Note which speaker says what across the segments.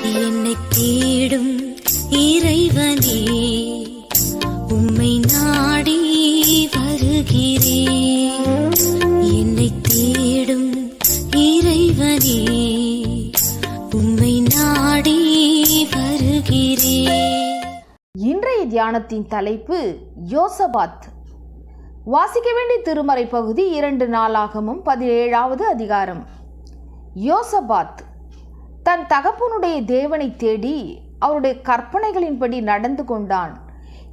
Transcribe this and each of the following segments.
Speaker 1: என்னை தேடும் இறைவனே, உம்மை நாடி வருகிறேன். என்னை தேடும் இறைவனே, உம்மை நாடி வருகிறேன்.
Speaker 2: இன்றைய தியானத்தின் தலைப்பு யோசபாத். வாசிக்க வேண்டிய திருமறை பகுதி 2 நாளாகமும் 17வது அதிகாரம். யோசபாத் தன் தகப்பனுடைய தேவனை தேடி அவருடைய கற்பனைகளின்படி நடந்து கொண்டான்.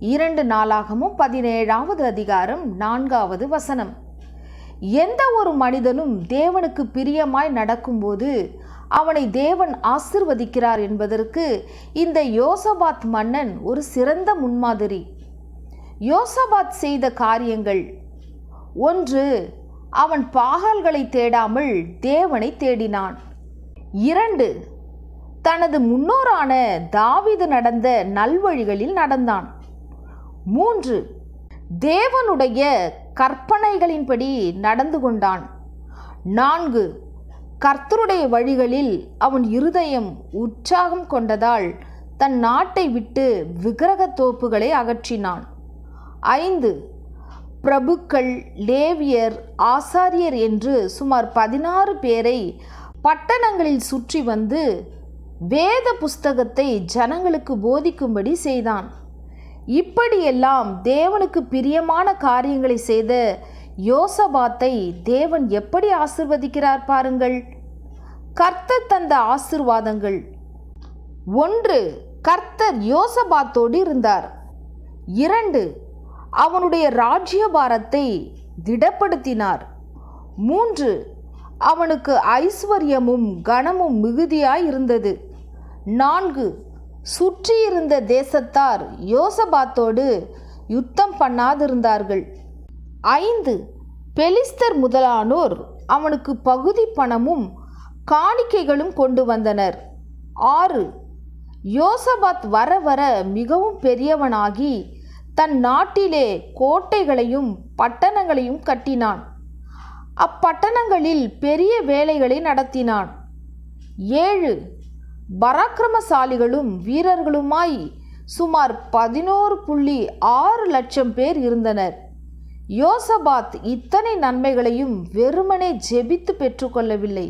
Speaker 2: 2 நாளாகமும் 17வது அதிகாரம் 4வது வசனம். எந்த ஒரு மனிதனும் தேவனுக்கு பிரியமாய் நடக்கும்போது அவனை தேவன் ஆசிர்வதிக்கிறார் என்பதற்கு இந்த யோசபாத் மன்னன் ஒரு சிறந்த முன்மாதிரி. யோசபாத் செய்த காரியங்கள்: 1. அவன் பாகால்களை தேடாமல் தேவனை தேடினான். 2. தனது முன்னோரான தாவீது நடந்த நல்வழிகளில் நடந்தான். 3. தேவனுடைய கற்பனைகளின்படி நடந்து கொண்டான். 4. கர்த்தருடைய வழிகளில் அவன் இருதயம் உற்சாகம் கொண்டதால் தன் நாட்டை விட்டு விக்கிரக தோப்புகளை அகற்றினான். 5. பிரபுக்கள், லேவியர், ஆசாரியர் என்று சுமார் 16 பேரை பட்டணங்களில் சுற்றி வந்து வேத புஸ்தகத்தை ஜனங்களுக்கு போதிக்கும்படி செய்தான். இப்படியெல்லாம் தேவனுக்கு பிரியமான காரியங்களை செய்த யோசபாத்தை தேவன் எப்படி ஆசிர்வதிக்கிறார் பாருங்கள். கர்த்தர் தந்த ஆசீர்வாதங்கள்: 1. கர்த்தர் யோசபாத்தோடு இருந்தார். 2. அவனுடைய ராஜ்யபாரத்தை திடப்படுத்தினார். 3. அவனுக்கு ஐஸ்வர்யமும் கனமும் மிகுதியாய் இருந்தது. 4. சுற்றியிருந்த தேசத்தார் யோசபாத்தோடு யுத்தம் பண்ணாதிருந்தார்கள். 5. பெலிஸ்தர் முதலானோர் அவனுக்கு பகுதி பணமும் காணிக்கைகளும் கொண்டு வந்தனர். 6. யோசபாத் வர வர மிகவும் பெரியவனாகி தன் நாட்டிலே கோட்டைகளையும் பட்டணங்களையும் கட்டினான். அப்பட்டணங்களில் பெரிய வேலைகளை நடத்தினான். 7. பராக்கிரமசாலிகளும் வீரர்களுமாய் சுமார் 11.6 லட்சம் பேர் இருந்தனர். யோசபாத் இத்தனை நன்மைகளையும் வெறுமனே ஜெபித்து பெற்றுக்கொள்ளவில்லை.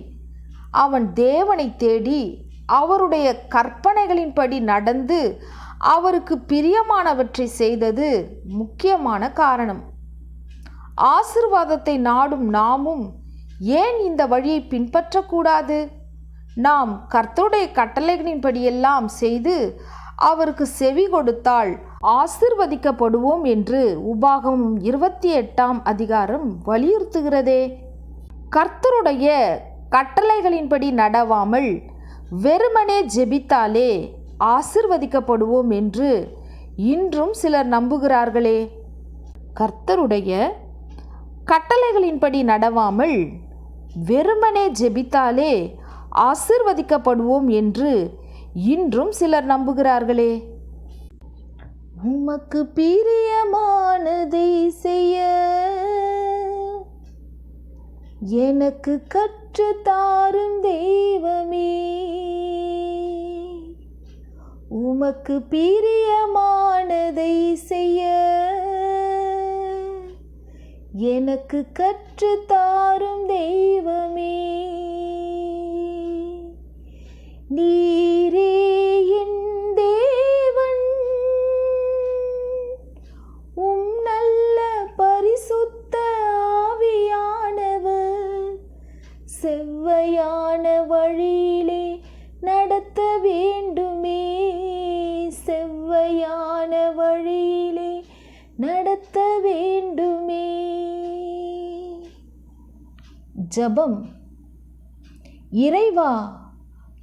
Speaker 2: அவன் தேவனை தேடி அவருடைய கற்பனைகளின்படி நடந்து அவருக்கு பிரியமானவற்றை செய்தது முக்கியமான காரணம். ஆசீர்வாதத்தை நாடும் நாமும் ஏன் இந்த வழியை பின்பற்றக்கூடாது? நாம் கர்த்தருடைய கட்டளைகளின்படியெல்லாம் செய்து அவருக்கு செவி கொடுத்தால் ஆசீர்வதிக்கப்படுவோம் என்று உபாகமம் 28ஆம் அதிகாரம் வலியுறுத்துகிறதே. கர்த்தருடைய கட்டளைகளின்படி நடவாமல் வெறுமனே ஜெபித்தாலே ஆசீர்வதிக்கப்படுவோம் என்று இன்றும் சிலர் நம்புகிறார்களே. கர்த்தருடைய கட்டளைகளின்படி நடவாமல் வெறுமனே ஜெபித்தாலே ஆசீர்வதிக்கப்படுவோம் என்று இன்றும் சிலர் நம்புகிறார்களே. உமக்கு பிரியமானதை செய்ய எனக்கு கற்று தாரும் தெய்வமே, உமக்கு பிரியமானதை செய்ய எனக்கு கற்று தாரும் தெய்வமே. நீரே என் தேவன், உம் நல்ல பரிசுத்த ஆவியானவர் செவ்வையான வழியிலே நடத்த வேண்டுமே, செவ்வையான வழியிலே நடத்த வேண்டுமே. ஜெபம். இறைவா,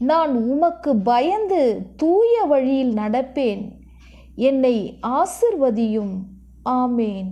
Speaker 2: நான் உமக்கு பயந்து தூய வழியில் நடப்பேன். என்னை ஆசிர்வதியும். ஆமேன்.